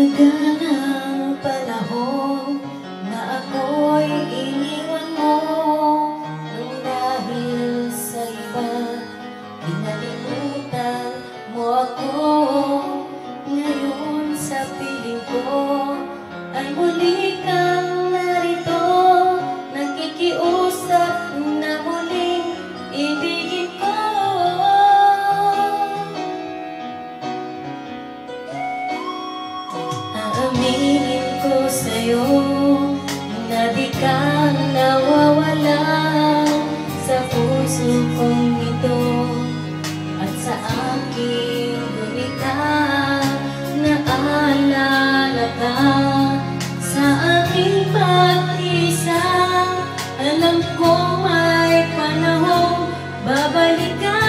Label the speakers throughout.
Speaker 1: Matagal ang panahon na ako'y iniwan mo, nang dahil sa iba, kinalimutan mo ako. Ngayon sa piling ko ay muli kang narito, nakikiusap na muling ibigin ko. Aaminin ko sa'yo na di ka nawawala sa puso kong ito, at sa aking gumita naalala ka sa aking pag-isa. Alam ko may panahong babalik ka.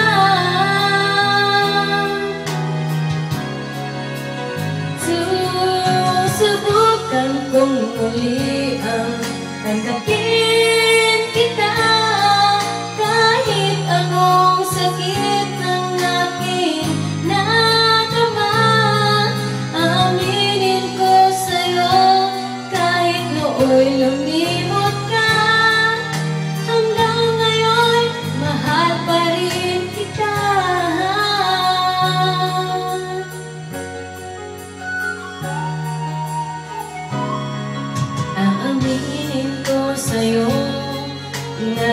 Speaker 1: Susubukan kong muli ang tanggapin kita, kahit anong sakit ang aking nadama. Aaminin ko sa'yo kahit nooy lumimot ka, hanggang ngayon mahal pa rin kita. Aaminin ko sa'yo na